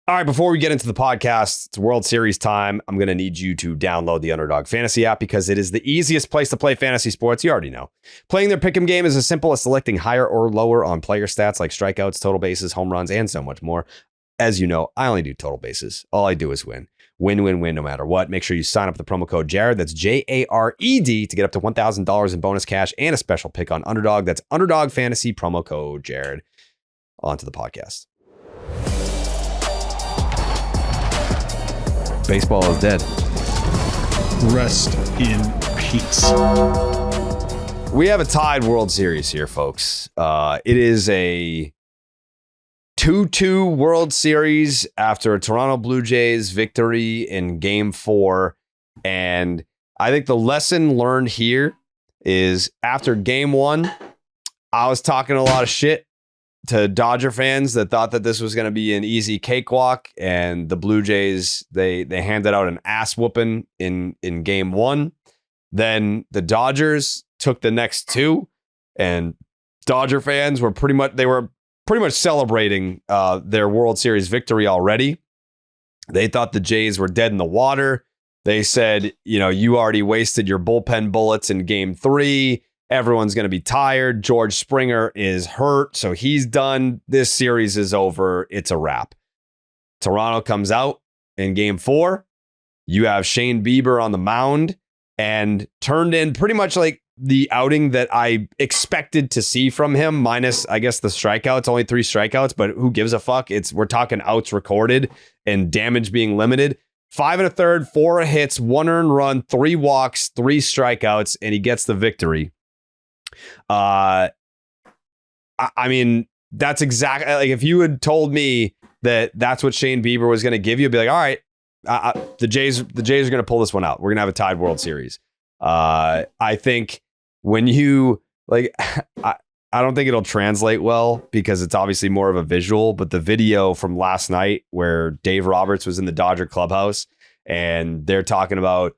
All right, before we get into the podcast, it's World Series time. I'm going to need you to download the Underdog Fantasy app because it is the easiest place to play fantasy sports. You already know. Playing their pick'em game is as simple as selecting higher or lower on player stats like strikeouts, total bases, home runs, and so much more. As you know, I only do total bases. All I do is win. Win, win, win, no matter what. Make sure you sign up with the promo code Jared. That's Jared to get up to $1,000 in bonus cash and a special pick on Underdog. That's Underdog Fantasy promo code Jared. On to the podcast. Baseball is dead. Rest in peace. We have a tied World Series here, folks. It is a 2-2 World Series after a Toronto Blue Jays victory in Game 4. And I think the lesson learned here is after Game 1, I was talking a lot of shit to Dodger fans that thought that this was going to be an easy cakewalk, and the Blue Jays, they handed out an ass whooping in Game 1. Then the Dodgers took the next two, and Dodger fans were pretty much celebrating their World Series victory already. They thought the Jays were dead in the water. They said, you already wasted your bullpen bullets in Game 3. Everyone's going to be tired. George Springer is hurt, so he's done. This series is over. It's a wrap. Toronto comes out in Game 4. You have Shane Bieber on the mound and turned in pretty much like the outing that I expected to see from him, minus, I guess, the strikeouts. Only 3 strikeouts, but who gives a fuck? We're talking outs recorded and damage being limited. 5 1/3, 4 hits, 1 earned run, 3 walks, 3 strikeouts, and he gets the victory. I mean, that's exactly like if you had told me that that's what Shane Bieber was going to give you, I'd be like, all right, the Jays are going to pull this one out. We're going to have a tied World Series. I think when you like, I don't think it'll translate well because it's obviously more of a visual, but the video from last night where Dave Roberts was in the Dodger clubhouse and they're talking about,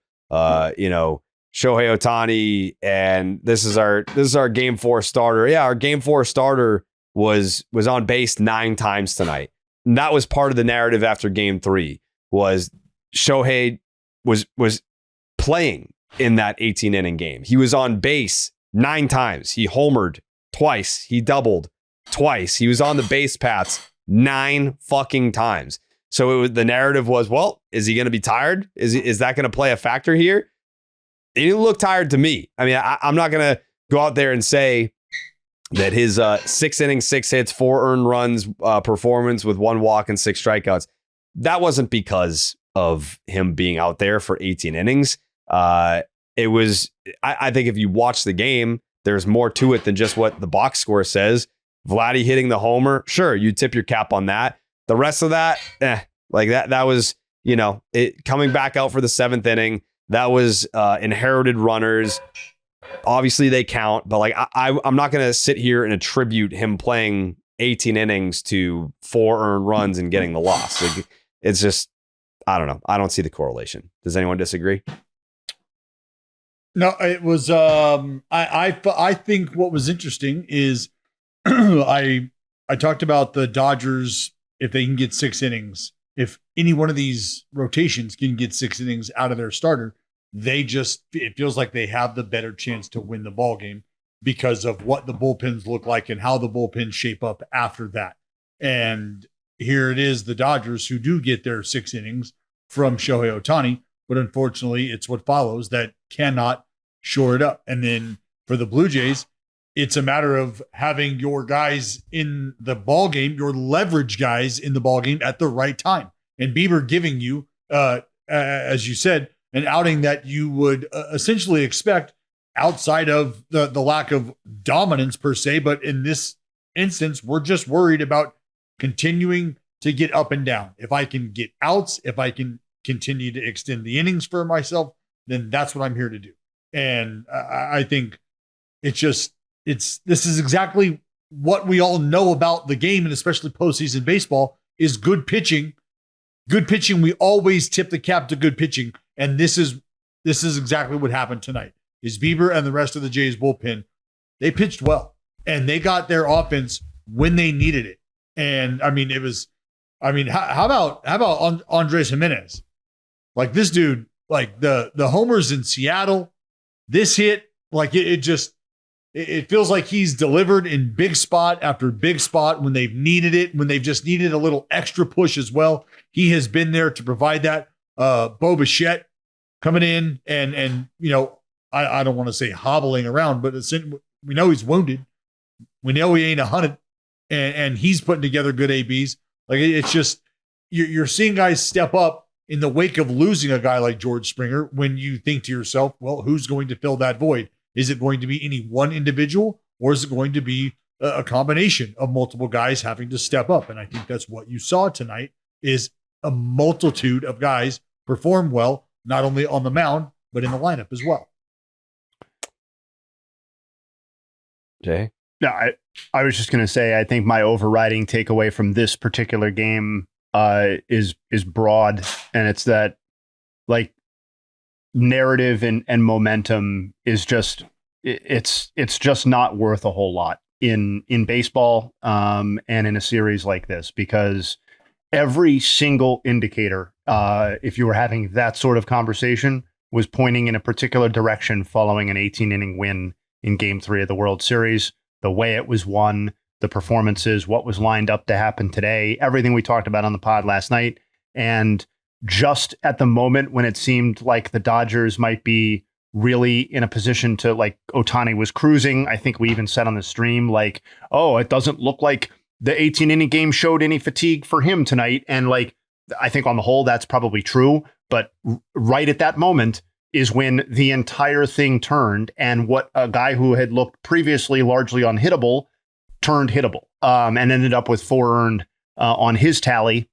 Shohei Ohtani, and this is our Game 4 starter. Yeah, our Game 4 starter was on base 9 times tonight. And that was part of the narrative after Game 3 was Shohei was playing in that 18-inning game. He was on base 9 times. He homered twice. He doubled twice. He was on the base paths 9 fucking times. So the narrative was, well, is he going to be tired? Is that going to play a factor here? He didn't look tired to me. I mean, I'm not going to go out there and say that his 6 innings, 6 hits, 4 earned runs performance with 1 walk and 6 strikeouts, that wasn't because of him being out there for 18 innings. It was, I think if you watch the game, there's more to it than just what the box score says. Vladdy hitting the homer, sure, you tip your cap on that. The rest of that, like that was, it coming back out for the 7th inning. That was inherited runners. Obviously, they count, but like I'm not going to sit here and attribute him playing 18 innings to 4 earned runs and getting the loss. Like, it's just, I don't know. I don't see the correlation. Does anyone disagree? No, it was. I think what was interesting is I talked about the Dodgers if they can get 6 innings. If any one of these rotations can get 6 innings out of their starter, it feels like they have the better chance to win the ball game because of what the bullpens look like and how the bullpens shape up after that. And here it is, the Dodgers who do get their 6 innings from Shohei Ohtani, but unfortunately it's what follows that cannot shore it up. And then for the Blue Jays, it's a matter of having your guys in the ball game, your leverage guys in the ball game at the right time. And Bieber giving you, as you said, an outing that you would essentially expect outside of the lack of dominance per se. But in this instance, we're just worried about continuing to get up and down. If I can get outs, if I can continue to extend the innings for myself, then that's what I'm here to do. And I think this is exactly what we all know about the game, and especially postseason baseball, is good pitching. Good pitching, we always tip the cap to good pitching, and this is exactly what happened tonight. Is Bieber and the rest of the Jays bullpen, they pitched well, and they got their offense when they needed it. And I mean, it was I mean, how about Andres Jimenez? Like this dude, like the homers in Seattle, this hit, like it feels like he's delivered in big spot after big spot when they've needed it, when they've just needed a little extra push as well. He has been there to provide that. Bo Bichette coming in and I don't want to say hobbling around, but we know he's wounded. We know he ain't 100, and he's putting together good ABs. Like it's just you're seeing guys step up in the wake of losing a guy like George Springer. When you think to yourself, well, who's going to fill that void? Is it going to be any one individual, or is it going to be a combination of multiple guys having to step up? And I think that's what you saw tonight is a multitude of guys perform well, not only on the mound, but in the lineup as well. Jay? Yeah, I was just going to say, I think my overriding takeaway from this particular game is broad, and it's that like narrative and momentum is just it's just not worth a whole lot in baseball and in a series like this, because every single indicator, if you were having that sort of conversation, was pointing in a particular direction following an 18-inning win in Game 3 of the World Series. The way it was won, the performances, what was lined up to happen today, everything we talked about on the pod last night. And just at the moment when it seemed like the Dodgers might be really in a position to, like, Ohtani was cruising. I think we even said on the stream, like, oh, it doesn't look like the 18-inning game showed any fatigue for him tonight. And like, I think on the whole, that's probably true. But right at that moment is when the entire thing turned, and what a guy who had looked previously largely unhittable turned hittable, and ended up with 4 earned on his tally.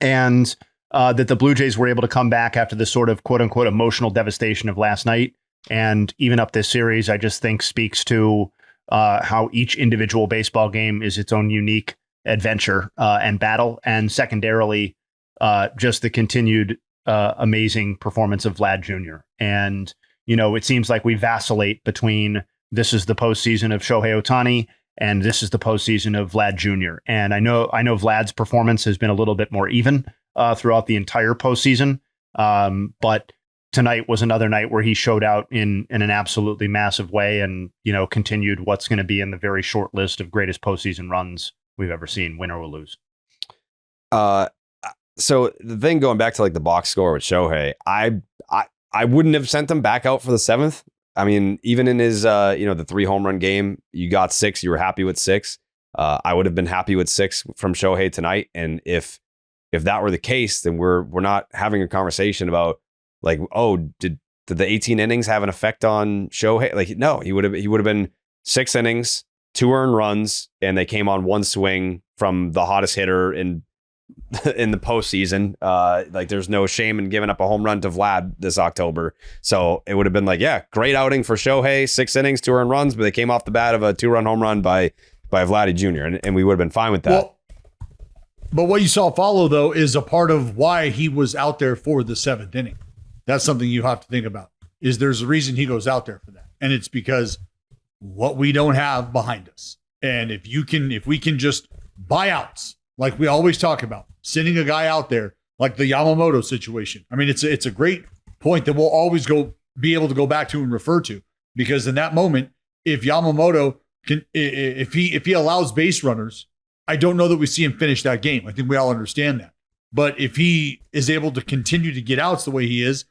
And that the Blue Jays were able to come back after the sort of quote unquote emotional devastation of last night and even up this series, I just think speaks to how each individual baseball game is its own unique adventure and battle. And secondarily, just the continued amazing performance of Vlad Jr. And, it seems like we vacillate between this is the postseason of Shohei Ohtani and this is the postseason of Vlad Jr. And I know Vlad's performance has been a little bit more even throughout the entire postseason. But tonight was another night where he showed out in an absolutely massive way and, continued what's going to be in the very short list of greatest postseason runs we've ever seen, win or lose. So the thing going back to like the box score with Shohei, I wouldn't have sent him back out for the 7th. I mean, even in his, the 3 home run game, you got 6, you were happy with 6. I would have been happy with 6 from Shohei tonight. And if that were the case, then we're not having a conversation about like, oh, did the 18 innings have an effect on Shohei? Like, no, he would have been 6 innings, 2 earned runs, and they came on 1 swing from the hottest hitter in the postseason. Like, there's no shame in giving up a home run to Vlad this October. So it would have been like, yeah, great outing for Shohei, 6 innings, 2 earned runs, but they came off the bat of a 2-run home run by Vladdy Jr. And we would have been fine with that. Well, but what you saw follow, though, is a part of why he was out there for the 7th inning. That's something you have to think about, is there's a reason he goes out there for that. And it's because what we don't have behind us. And if we can just buy outs, like we always talk about, sending a guy out there, like the Yamamoto situation. I mean, it's a great point that we'll always be able to go back to and refer to, because in that moment, if Yamamoto if he allows base runners, I don't know that we see him finish that game. I think we all understand that. But if he is able to continue to get outs the way he is,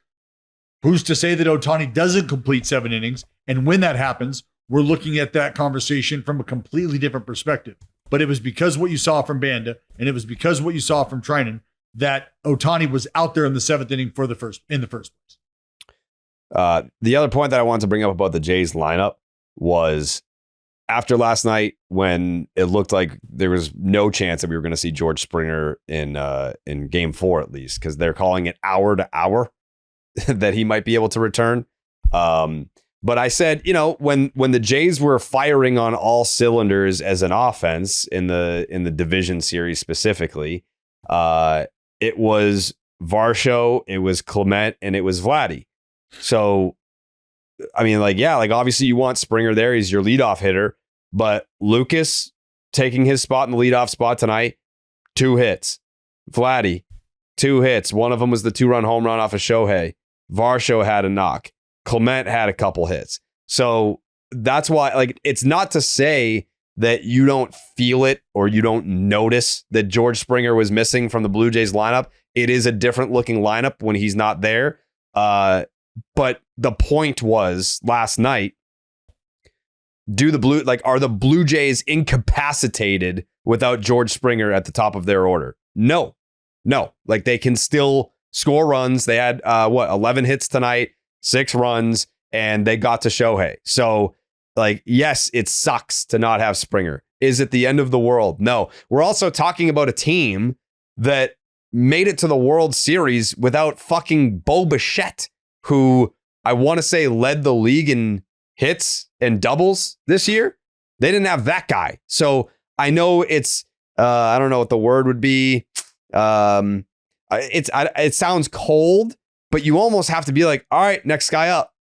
who's to say that Ohtani doesn't complete 7 innings? And when that happens, we're looking at that conversation from a completely different perspective. But it was because what you saw from Banda, and it was because what you saw from Trinan, that Ohtani was out there in the 7th inning in the first place. The other point that I wanted to bring up about the Jays lineup was after last night, when it looked like there was no chance that we were going to see George Springer in Game 4, at least, because they're calling it hour to hour that he might be able to return. But I said, when the Jays were firing on all cylinders as an offense in the division series specifically, it was Varsho, it was Clement, and it was Vladdy. So, I mean, obviously you want Springer there. He's your leadoff hitter. But Lucas taking his spot in the leadoff spot tonight, 2 hits. Vladdy, 2 hits. One of them was the 2-run home run off of Shohei. Varsho had a knock. Clement had a couple hits. So that's why, like, it's not to say that you don't feel it or you don't notice that George Springer was missing from the Blue Jays lineup. It is a different looking lineup when he's not there. But the point was last night, are the Blue Jays incapacitated without George Springer at the top of their order? No. Like, they can still score runs. They had 11 hits tonight, 6 runs, and they got to Shohei. So, like, yes, it sucks to not have Springer. Is it the end of the world? No. We're also talking about a team that made it to the World Series without fucking Bo Bichette, who I want to say led the league in hits and doubles this year. They didn't have that guy. So I know it's, I don't know what the word would be. It sounds cold, but you almost have to be like, all right, next guy up.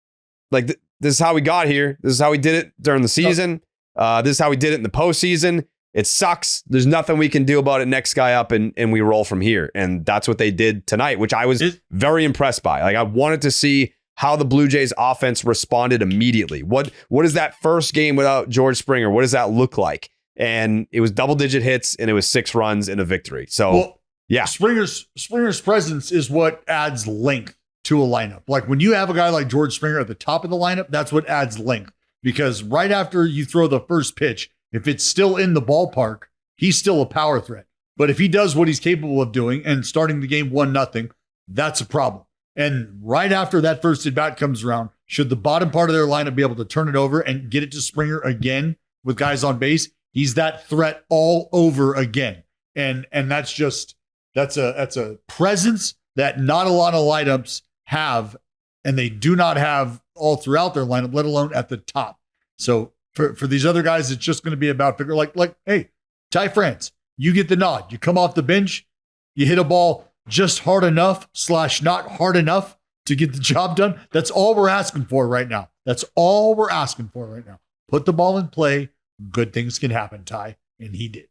Like, this is how we got here. This is how we did it during the season. This is how we did it in the postseason. It sucks. There's nothing we can do about it. Next guy up, and we roll from here. And that's what they did tonight, which I was very impressed by. Like, I wanted to see how the Blue Jays offense responded immediately. What is that first game without George Springer? What does that look like? And it was double-digit hits, and it was 6 runs and a victory. So, yeah. Springer's presence is what adds length to a lineup. Like, when you have a guy like George Springer at the top of the lineup, that's what adds length. Because right after you throw the first pitch, if it's still in the ballpark, he's still a power threat. But if he does what he's capable of doing and starting the game 1-0, that's a problem. And right after that first at bat comes around, should the bottom part of their lineup be able to turn it over and get it to Springer again with guys on base, he's that threat all over again. And that's a presence that not a lot of lineups have, and they do not have all throughout their lineup, let alone at the top. So for these other guys, it's just going to be about figure like, hey, Ty France, you get the nod. You come off the bench, you hit a ball just hard enough / not hard enough to get the job done. That's all we're asking for right now. Put the ball in play. Good things can happen, Ty. And he did.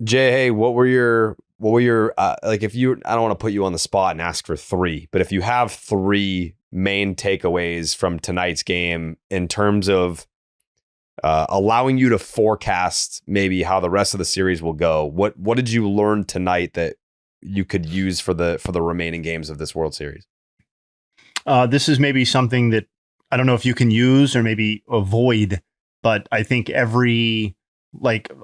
Jay, hey, what were your like, if you, I don't want to put you on the spot and ask for 3, but if you have 3 main takeaways from tonight's game in terms of allowing you to forecast maybe how the rest of the series will go, what did you learn tonight that you could use for the remaining games of this World Series? This is maybe something that I don't know if you can use or maybe avoid, but I think a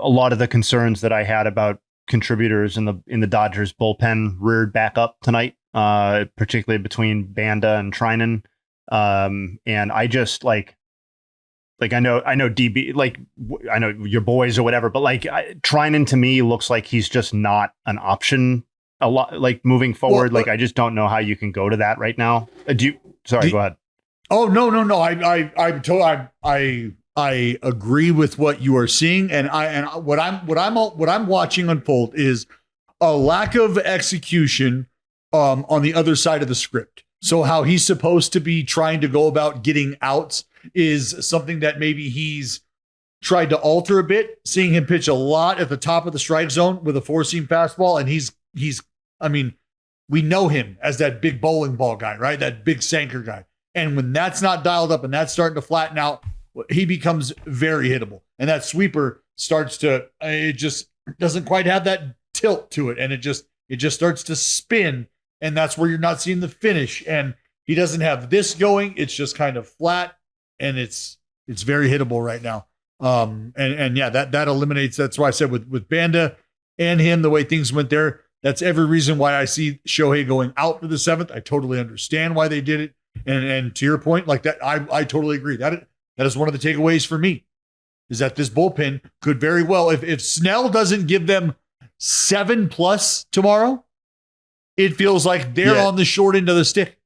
lot of the concerns that I had about contributors in the Dodgers bullpen reared back up tonight, particularly between Banda and Trinan. And I just like I know DB, like, I know your boys or whatever, but like Trinan to me looks like he's just not an option a lot, like moving forward. Well, like, I just don't know how you can go to that right now. Go ahead. Oh, no. I agree with what you are seeing, and what I'm watching unfold is a lack of execution on the other side of the script. So how he's supposed to be trying to go about getting outs is something that maybe he's tried to alter a bit. Seeing him pitch a lot at the top of the strike zone with a 4-seam fastball, and he's I mean, we know him as that big bowling ball guy, right? That big sinker guy. And when that's not dialed up and that's starting to flatten out, he becomes very hittable. And that sweeper starts to, it just doesn't quite have that tilt to it. And it just starts to spin. And that's where you're not seeing the finish. And he doesn't have this going. It's just kind of flat, and it's very hittable right now. And yeah, that eliminates, that's why I said with Banda and him, the way things went there, that's every reason why I see Shohei going out for the 7th. I totally understand why they did it. And to your point, like that, I totally agree. That is one of the takeaways for me, is that this bullpen could very well, if Snell doesn't give them 7+ tomorrow, it feels like they're on the short end of the stick.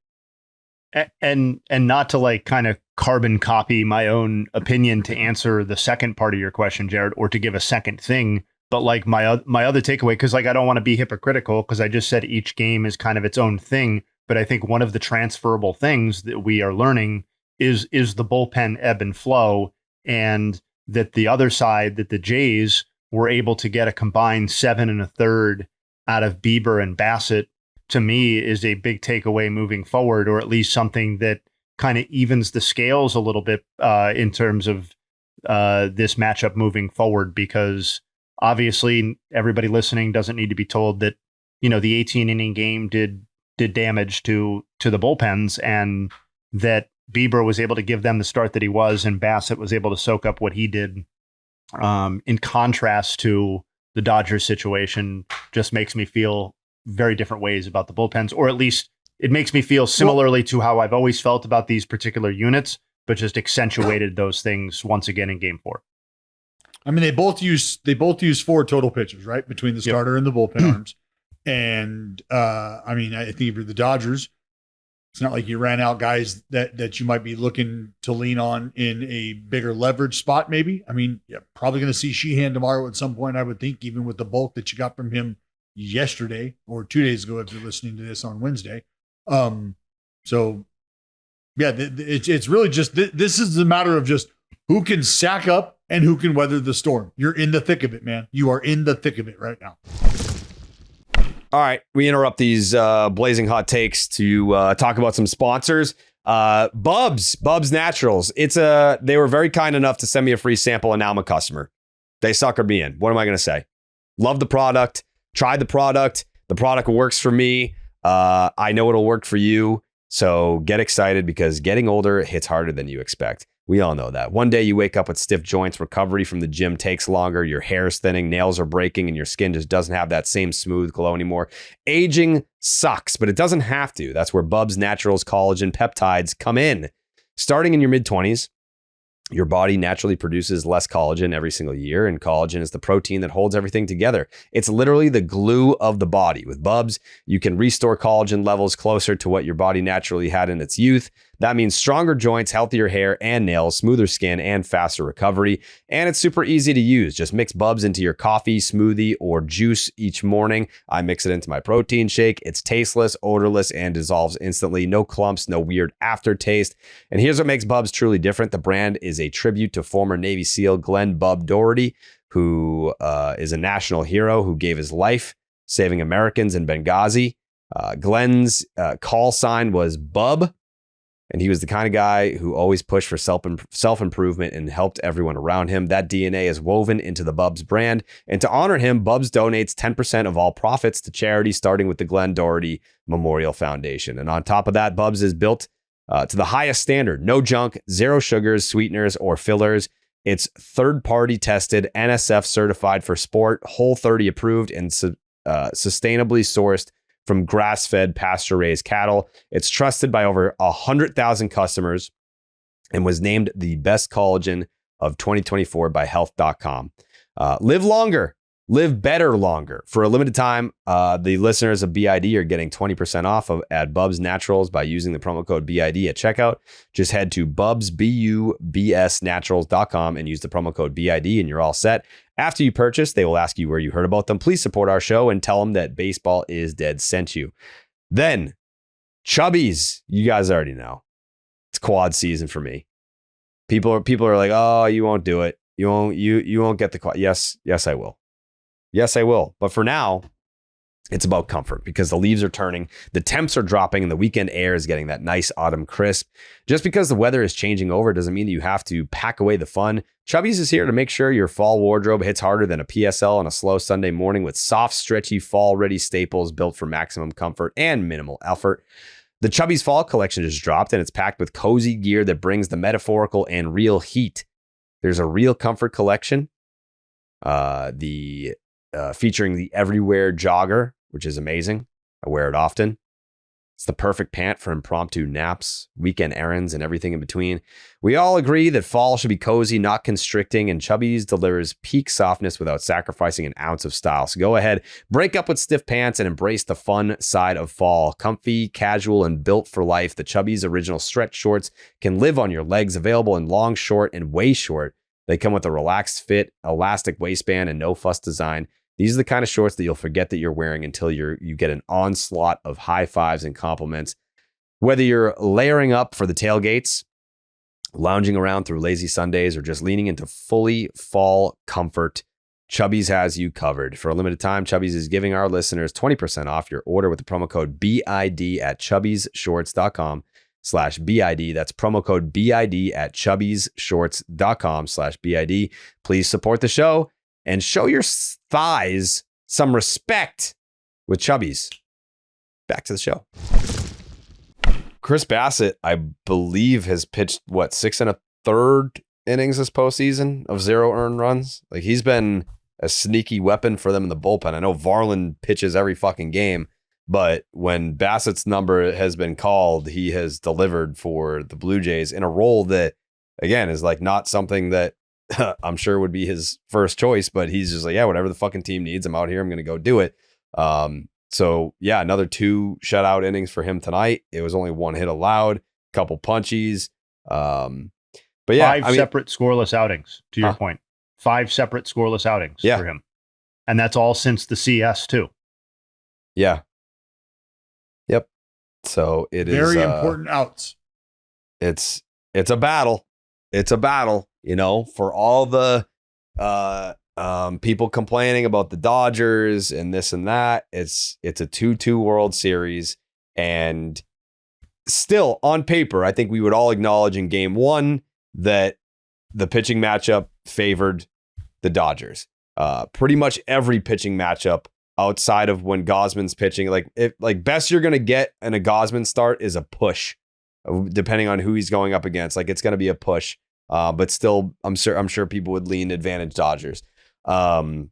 And not to like kind of carbon copy my own opinion to answer the second part of your question, Jared, or to give a second thing, but like my other takeaway, because like I don't want to be hypocritical, because I just said each game is kind of its own thing. But I think one of the transferable things that we are learning is the bullpen ebb and flow, and that the other side, that the Jays were able to get a combined 7 1/3 out of Bieber and Bassett, to me, is a big takeaway moving forward, or at least something that kind of evens the scales a little bit in terms of this matchup moving forward, because obviously everybody listening doesn't need to be told that, the 18 inning game did damage to the bullpens, and that Bieber was able to give them the start that he was, and Bassett was able to soak up what he did. In contrast to the Dodgers situation, just makes me feel very different ways about the bullpens, or at least it makes me feel similarly to how I've always felt about these particular units, but just accentuated those things once again in Game 4. I mean, they both use 4 total pitchers, right, between the starter and the bullpen arms. And I mean, I think if you're the Dodgers, it's not like you ran out guys that you might be looking to lean on in a bigger leverage spot, maybe. I mean, yeah, probably going to see Sheehan tomorrow at some point, I would think, even with the bulk that you got from him yesterday or 2 days ago, if you're listening to this on Wednesday. So, yeah, it's really just this is a matter of just who can sack up and who can weather the storm. You're in the thick of it, man. You are in the thick of it right now. All right, we interrupt these blazing hot takes to talk about some sponsors. Bubs Naturals. They were very kind enough to send me a free sample, and now I'm a customer. They suckered me in. What am I going to say? Love the product. Tried the product. The product works for me. I know it'll work for you. So get excited, because getting older hits harder than you expect. We all know that. One day you wake up with stiff joints, recovery from the gym takes longer, your hair's thinning, nails are breaking, and your skin just doesn't have that same smooth glow anymore. Aging sucks, but it doesn't have to. That's where Bubs Naturals collagen peptides come in. Starting in your mid-20s, your body naturally produces less collagen every single year, and collagen is the protein that holds everything together. It's literally the glue of the body. With Bubs, you can restore collagen levels closer to what your body naturally had in its youth. That means stronger joints, healthier hair and nails, smoother skin, and faster recovery. And it's super easy to use. Just mix Bubs into your coffee, smoothie, or juice each morning. I mix it into my protein shake. It's tasteless, odorless, and dissolves instantly. No clumps, no weird aftertaste. And here's what makes Bubs truly different. The brand is a tribute to former Navy SEAL Glenn "Bub" Doherty, who is a national hero who gave his life saving Americans in Benghazi. Glenn's call sign was Bub. And he was the kind of guy who always pushed for self-improvement and helped everyone around him. That DNA is woven into the Bubs brand. And to honor him, Bubs donates 10% of all profits to charity, starting with the Glenn Doherty Memorial Foundation. And on top of that, Bubs is built to the highest standard. No junk, zero sugars, sweeteners, or fillers. It's third-party tested, NSF certified for sport, Whole30 approved, and sustainably sourced from grass-fed, pasture-raised cattle. It's trusted by over 100,000 customers and was named the best collagen of 2024 by health.com. Live longer, live better longer. For a limited time, the listeners of BID are getting 20% off at Bubs Naturals by using the promo code BID at checkout. Just head to bubsnaturals.com and use the promo code BID and you're all set. After you purchase, they will ask you where you heard about them. Please support our show and tell them that Baseball is Dead sent you. Then, Chubbies, you guys already know. It's quad season for me. People are like, oh, you won't do it. You won't get the quad. Yes, I will. Yes, I will. But for now, it's about comfort, because the leaves are turning, the temps are dropping, and the weekend air is getting that nice autumn crisp. Just because the weather is changing over doesn't mean that you have to pack away the fun. Chubbies is here to make sure your fall wardrobe hits harder than a PSL on a slow Sunday morning with soft, stretchy, fall-ready staples built for maximum comfort and minimal effort. The Chubbies Fall Collection just dropped, and it's packed with cozy gear that brings the metaphorical and real heat. There's a real comfort collection, featuring the Everywhere Jogger, which is amazing. I wear it often. It's the perfect pant for impromptu naps, weekend errands, and everything in between. We all agree that fall should be cozy, not constricting, and Chubbies delivers peak softness without sacrificing an ounce of style. So go ahead, break up with stiff pants and embrace the fun side of fall. Comfy, casual, and built for life, the Chubbies original stretch shorts can live on your legs, available in long, short, and way short. They come with a relaxed fit, elastic waistband, and no-fuss design. These are the kind of shorts that you'll forget that you're wearing until you get an onslaught of high fives and compliments. Whether you're layering up for the tailgates, lounging around through lazy Sundays, or just leaning into fully fall comfort, Chubby's has you covered. For a limited time, Chubby's is giving our listeners 20% off your order with the promo code BID at chubbysshorts.com/BID. That's promo code BID at chubbysshorts.com/BID. Please support the show and show your thighs some respect with Chubby's. Back to the show. Chris Bassett, I believe, has pitched, 6 1/3 innings this postseason of 0 earned runs. Like, he's been a sneaky weapon for them in the bullpen. I know Varland pitches every fucking game, but when Bassett's number has been called, he has delivered for the Blue Jays in a role that, again, is like not something that I'm sure would be his first choice, but he's just like, yeah, whatever the fucking team needs, I'm out here, I'm going to go do it. So yeah, another 2 shutout innings for him tonight. It was only 1 hit allowed, couple punchies. But yeah, 5 separate scoreless outings, to your point. 5 separate scoreless outings for him. And that's all since the CS too. Yeah. Yep. So it very is very important outs. It's a battle. It's a battle, for all the people complaining about the Dodgers and this and that. It's a 2-2 World Series, and still on paper, I think we would all acknowledge in game 1 that the pitching matchup favored the Dodgers. Pretty much every pitching matchup outside of when Gosman's pitching, best you're going to get in a Gosman start is a push, depending on who he's going up against. Like, it's going to be a push, but still, I'm sure people would lean advantage Dodgers. But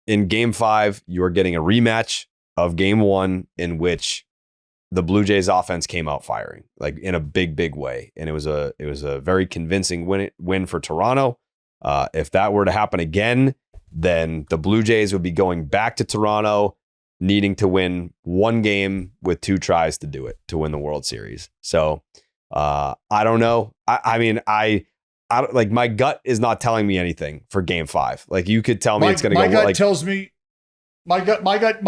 in game 5, you're getting a rematch of game 1 in which the Blue Jays offense came out firing, like, in a big way. And it was a very convincing win for Toronto. If that were to happen again, then the Blue Jays would be going back to Toronto, needing to win 1 game with 2 tries to do it, to win the World Series. So I don't know. I mean, I like, my gut is not telling me anything for game 5. Like, you could tell me it's going to go. My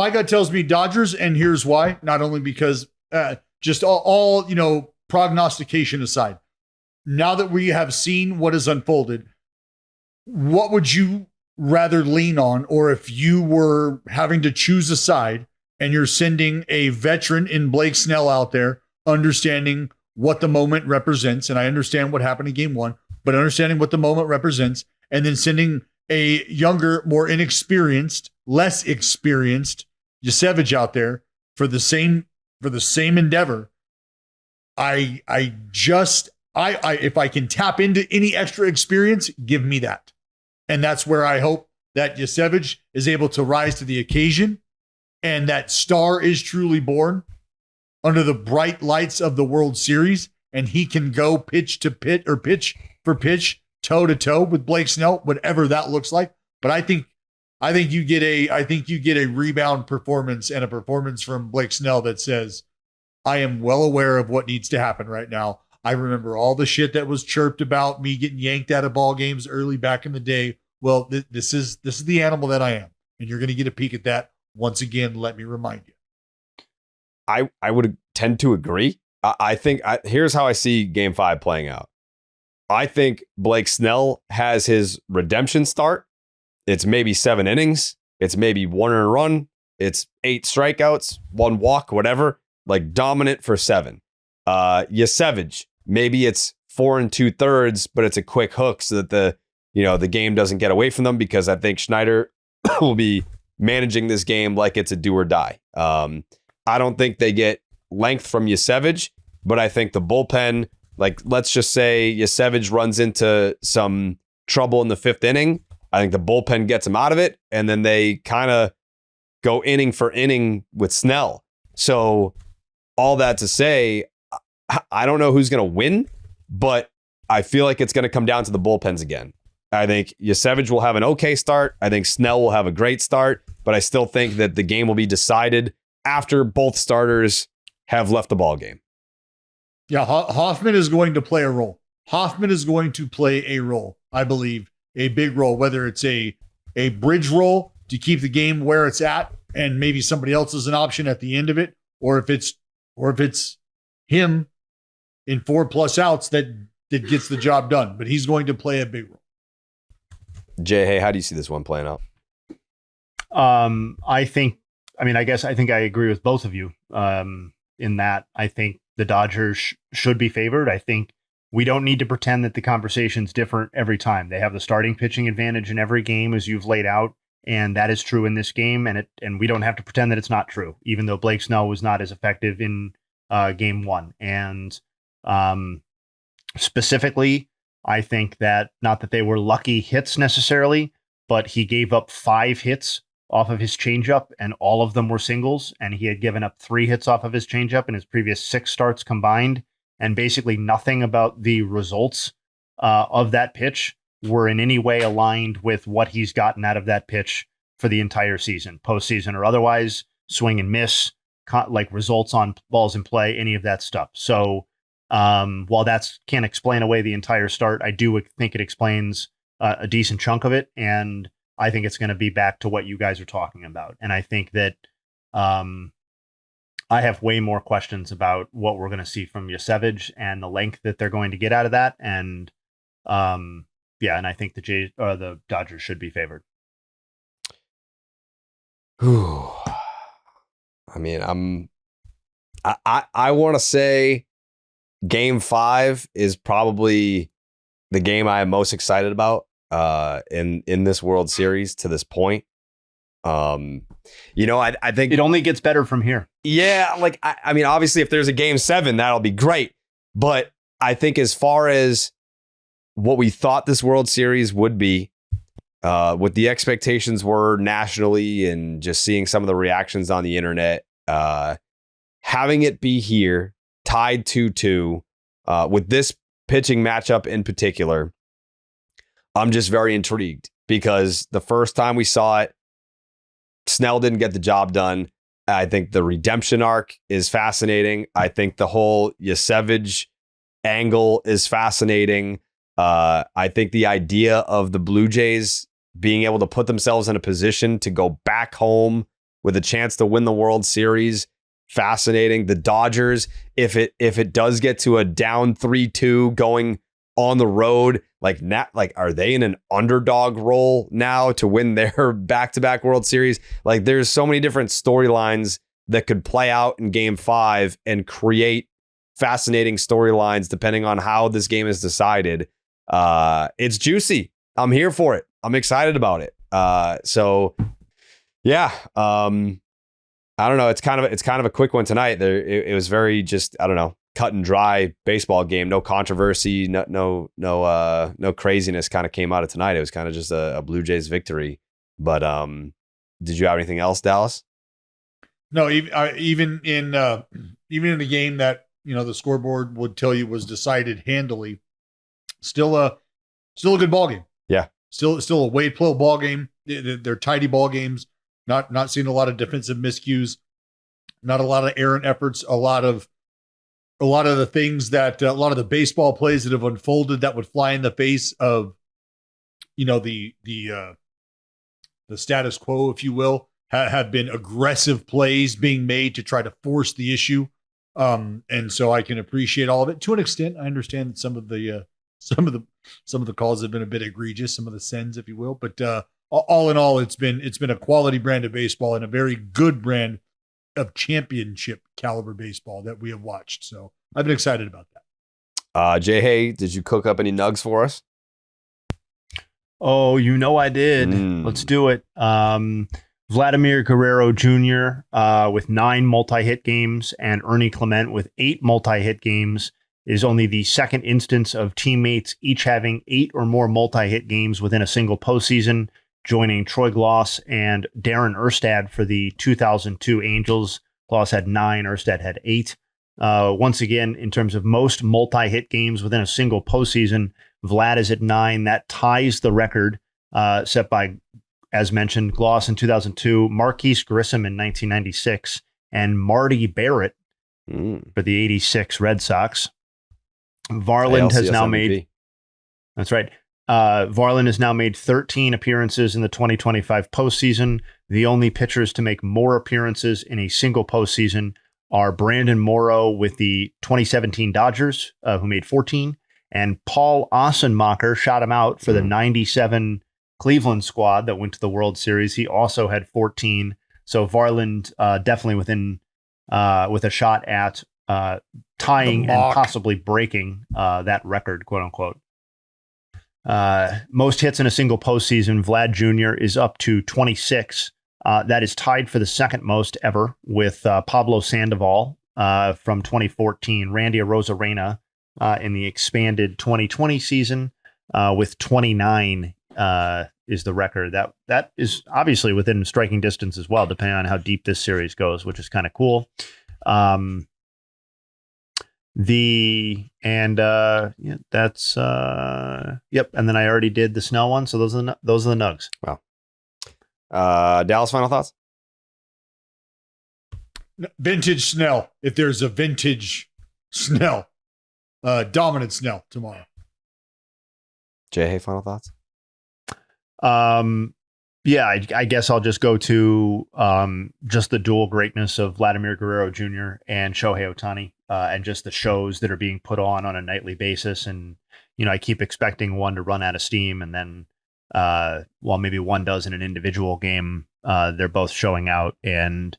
gut tells me Dodgers, and here's why. Not only because just all prognostication aside, now that we have seen what has unfolded, what would you rather lean on? Or if you were having to choose a side and you're sending a veteran in Blake Snell out there, understanding what the moment represents, and I understand what happened in game 1, but understanding what the moment represents, and then sending a younger, more inexperienced, less experienced Yasevich out there for the same endeavor. If I can tap into any extra experience, give me that. And that's where I hope that Yasevich is able to rise to the occasion, and that star is truly born under the bright lights of the World Series, and he can go pitch for pitch, toe to toe with Blake Snell, whatever that looks like. But I think you get a rebound performance, and a performance from Blake Snell that says, I am well aware of what needs to happen right now. I remember all the shit that was chirped about me getting yanked out of ball games early back in the day. Well, this is the animal that I am, and you're going to get a peek at that once again. Let me remind you. I would tend to agree. I think here's how I see game 5 playing out. I think Blake Snell has his redemption start. It's maybe 7 innings. It's maybe 1 earned run. It's 8 strikeouts, 1 walk, whatever. Like, dominant for 7. Yasevich, maybe it's 4 2/3, but it's a quick hook so that the game doesn't get away from them, because I think Schneider will be managing this game like it's a do or die. I don't think they get length from Yasevich, but I think the bullpen, like, let's just say Yasevich runs into some trouble in the 5th inning. I think the bullpen gets him out of it, and then they kind of go inning for inning with Snell. So all that to say, I don't know who's going to win, but I feel like it's going to come down to the bullpens again. I think Yasevich will have an okay start. I think Snell will have a great start, but I still think that the game will be decided after both starters have left the ball game. Yeah, Hoffman is going to play a role. Hoffman is going to play a role, I believe, a big role, whether it's a bridge role to keep the game where it's at, and maybe somebody else is an option at the end of it, or if it's him in 4+ outs that gets the job done. But he's going to play a big role. Jay, hey, how do you see this one playing out? I think I agree with both of you in that I think the Dodgers should be favored. I think we don't need to pretend that the conversation's different every time. They have the starting pitching advantage in every game, as you've laid out, and that is true in this game. And we don't have to pretend that it's not true, even though Blake Snell was not as effective in game one. And specifically, I think that not that they were lucky hits necessarily, but he gave up 5 hits off of his changeup, and all of them were singles. And he had given up 3 hits off of his changeup in his previous 6 starts combined. And basically nothing about the results of that pitch were in any way aligned with what he's gotten out of that pitch for the entire season, postseason or otherwise, swing and miss, like results on balls in play, any of that stuff. So while that can't explain away the entire start, I do think it explains a decent chunk of it. And I think it's going to be back to what you guys are talking about. And I think that I have way more questions about what we're going to see from Yosevich and the length that they're going to get out of that. And and I think the Dodgers should be favored. I mean, I want to say Game 5 is probably the game I am most excited about in this World Series to this point. I think it only gets better from here. Yeah, like I mean, obviously, if there's a Game 7, that'll be great. But I think as far as what we thought this World Series would be, what the expectations were nationally, and just seeing some of the reactions on the internet, having it be here, tied 2-2, with this pitching matchup in particular, I'm just very intrigued because the first time we saw it, Snell didn't get the job done. I think the redemption arc is fascinating. I think the whole Yosevich angle is fascinating. I think the idea of the Blue Jays being able to put themselves in a position to go back home with a chance to win the World Series, fascinating. The Dodgers, if it does get to a down 3-2 going on the road, are they in an underdog role now to win their back-to-back World Series? Like, there's so many different storylines that could play out in Game 5 and create fascinating storylines depending on how this game is decided. It's juicy. I'm here for it. I'm excited about it. I don't know. It's kind of a quick one tonight. It was very just, I don't know, cut and dry baseball game. No controversy. No craziness kind of came out of tonight. It was kind of just a Blue Jays victory. But did you have anything else, Dallas? No, even in the game that the scoreboard would tell you was decided handily, still a good ball game. Yeah, still a Wade Plo ball game. They're tidy ball games. Not seeing a lot of defensive miscues, not a lot of errant efforts, a lot of the things that a lot of the baseball plays that have unfolded that would fly in the face of the status quo, if you will, have been aggressive plays being made to try to force the issue. And so I can appreciate all of it to an extent. I understand that some of the calls have been a bit egregious, some of the sends, if you will, but all in all, it's been a quality brand of baseball and a very good brand of championship caliber baseball that we have watched. So I've been excited about that. Jay, hey, did you cook up any nugs for us? Oh, I did. Let's do it. Vladimir Guerrero Jr. With 9 multi-hit games and Ernie Clement with 8 multi-hit games is only the second instance of teammates each having 8 or more multi-hit games within a single postseason, joining Troy Gloss and Darren Erstad for the 2002 Angels. Gloss had 9, Erstad had 8. Once again, in terms of most multi-hit games within a single postseason, Vlad is at 9. That ties the record set by, as mentioned, Gloss in 2002, Marquise Grissom in 1996, and Marty Barrett for the 86 Red Sox. Varland has now made... That's right. Varland has now made 13 appearances in the 2025 postseason. The only pitchers to make more appearances in a single postseason are Brandon Morrow with the 2017 Dodgers, who made 14, and Paul Ossenmacher shot him out for the 97 Cleveland squad that went to the World Series. He also had 14. So Varland definitely within with a shot at tying and possibly breaking that record, quote unquote. Most hits in a single postseason, Vlad Jr. is up to 26. That is tied for the second most ever with Pablo Sandoval from 2014. Randy Arozarena in the expanded 2020 season with 29 is the record. That is obviously within striking distance as well, depending on how deep this series goes, which is kind of cool. That's yep. And then I already did the Snell one, so those are the Nugs. Wow. Dallas, final thoughts? Vintage Snell. If there's a vintage Snell, dominant Snell tomorrow. Jay, final thoughts? Yeah, I guess I'll just go to just the dual greatness of Vladimir Guerrero Jr. and Shohei Ohtani, and just the shows that are being put on a nightly basis. And, I keep expecting one to run out of steam, and then, while maybe one does in an individual game, they're both showing out. And,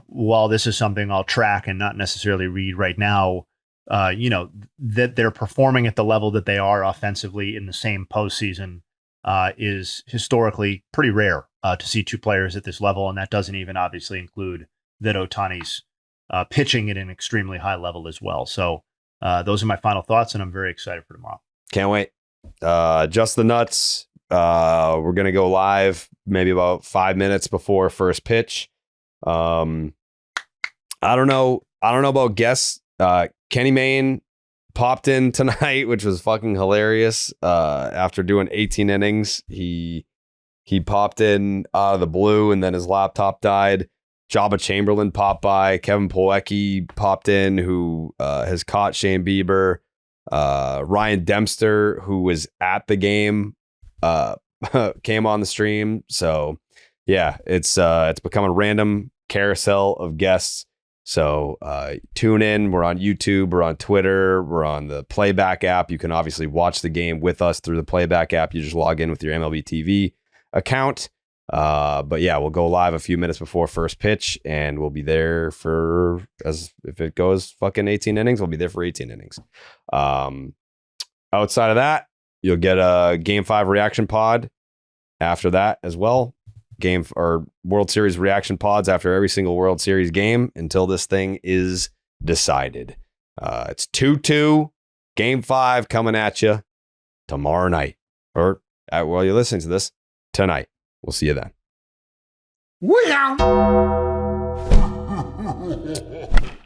while this is something I'll track and not necessarily read right now, that they're performing at the level that they are offensively in the same postseason is historically pretty rare to see two players at this level. And that doesn't even obviously include that Ohtani's pitching at an extremely high level as well. So those are my final thoughts, and I'm very excited for tomorrow. Can't wait. Just the nuts. We're going to go live maybe about 5 minutes before first pitch. I don't know about guests. Kenny Mayne popped in tonight, which was fucking hilarious. After doing 18 innings, he popped in out of the blue, and then his laptop died. Jabba Chamberlain popped by. Kevin Plawecki popped in, who has caught Shane Bieber. Ryan Dempster, who was at the game, came on the stream. So yeah, it's become a random carousel of guests. So tune in. We're on YouTube. We're on Twitter. We're on the Playback app. You can obviously watch the game with us through the Playback app. You just log in with your MLB TV account. But yeah, we'll go live a few minutes before first pitch, and we'll be there for, as if it goes fucking 18 innings, we'll be there for 18 innings. Outside of that, you'll get a Game 5 reaction pod after that as well. World Series reaction pods after every single World Series game until this thing is decided. It's 2-2, Game 5 coming at you tomorrow night, or while you're listening to this, tonight. We'll see you then. Wow.